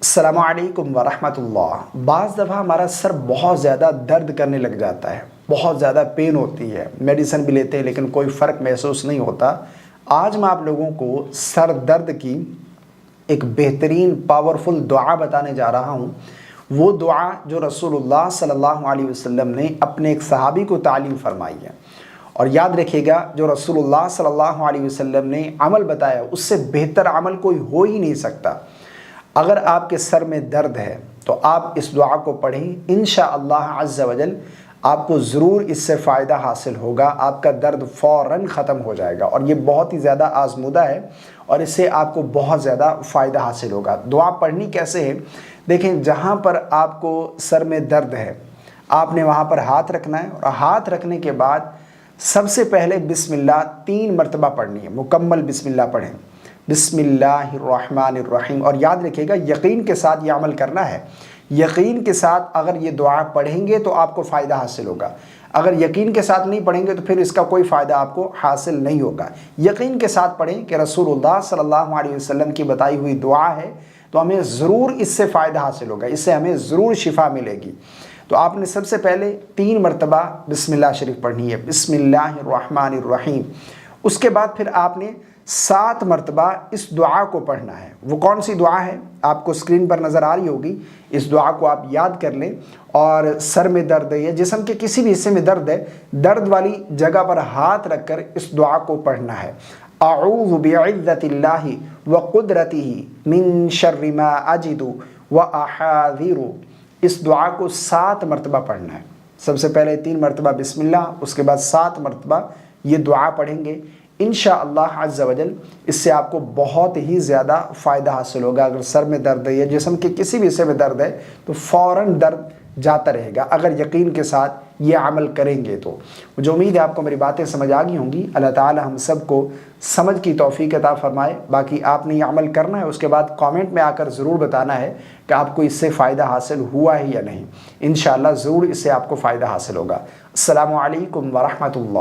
السلام علیکم ورحمۃ اللہ۔ بعض دفعہ ہمارا سر بہت زیادہ درد کرنے لگ جاتا ہے، بہت زیادہ پین ہوتی ہے، میڈیسن بھی لیتے ہیں لیکن کوئی فرق محسوس نہیں ہوتا۔ آج میں آپ لوگوں کو سر درد کی ایک بہترین پاورفل دعا بتانے جا رہا ہوں۔ وہ دعا جو رسول اللہ صلی اللہ علیہ وسلم نے اپنے ایک صحابی کو تعلیم فرمائی ہے، اور یاد رکھیے گا جو رسول اللہ صلی اللہ علیہ وسلم نے عمل بتایا اس سے بہتر عمل کوئی ہو ہی نہیں سکتا۔ اگر آپ کے سر میں درد ہے تو آپ اس دعا کو پڑھیں، انشاءاللہ عز و جل آپ کو ضرور اس سے فائدہ حاصل ہوگا، آپ کا درد فوراً ختم ہو جائے گا، اور یہ بہت ہی زیادہ آزمودہ ہے اور اس سے آپ کو بہت زیادہ فائدہ حاصل ہوگا۔ دعا پڑھنی کیسے ہے؟ دیکھیں، جہاں پر آپ کو سر میں درد ہے آپ نے وہاں پر ہاتھ رکھنا ہے، اور ہاتھ رکھنے کے بعد سب سے پہلے بسم اللہ 3 مرتبہ پڑھنی ہے، مکمل بسم اللہ پڑھیں، بسم اللہ الرحمن الرحیم۔ اور یاد رکھیے گا یقین کے ساتھ یہ عمل کرنا ہے، یقین کے ساتھ اگر یہ دعا پڑھیں گے تو آپ کو فائدہ حاصل ہوگا، اگر یقین کے ساتھ نہیں پڑھیں گے تو پھر اس کا کوئی فائدہ آپ کو حاصل نہیں ہوگا۔ یقین کے ساتھ پڑھیں کہ رسول اللہ صلی اللہ علیہ وسلم کی بتائی ہوئی دعا ہے، تو ہمیں ضرور اس سے فائدہ حاصل ہوگا، اس سے ہمیں ضرور شفا ملے گی۔ تو آپ نے سب سے پہلے 3 مرتبہ بسم اللہ شریف پڑھنی ہے، بسم اللہ الرحمن الرحیم۔ اس کے بعد پھر آپ نے 7 مرتبہ اس دعا کو پڑھنا ہے۔ وہ کون سی دعا ہے؟ آپ کو اسکرین پر نظر آ رہی ہوگی، اس دعا کو آپ یاد کر لیں، اور سر میں درد ہے یا جسم کے کسی بھی حصے میں درد ہے، درد والی جگہ پر ہاتھ رکھ کر اس دعا کو پڑھنا ہے۔ اعوذ بعزت اللہ وقدرتہ من شر ما اجد واحاذر۔ اس دعا کو 7 مرتبہ پڑھنا ہے۔ سب سے پہلے 3 مرتبہ بسم اللہ، اس کے بعد 7 مرتبہ یہ دعا پڑھیں گے، انشاءاللہ عز و جل اس سے آپ کو بہت ہی زیادہ فائدہ حاصل ہوگا۔ اگر سر میں درد ہے یا جسم کے کسی بھی حصے میں درد ہے تو فوراً درد جاتا رہے گا، اگر یقین کے ساتھ یہ عمل کریں گے تو۔ مجھے امید ہے آپ کو میری باتیں سمجھ آ گئی ہوں گی۔ اللہ تعالی ہم سب کو سمجھ کی توفیق عطا فرمائے۔ باقی آپ نے یہ عمل کرنا ہے، اس کے بعد کامنٹ میں آ کر ضرور بتانا ہے کہ آپ کو اس سے فائدہ حاصل ہوا ہے یا نہیں۔ انشاءاللہ ضرور اس سے آپ کو فائدہ حاصل ہوگا۔ السلام علیکم ورحمۃ اللہ۔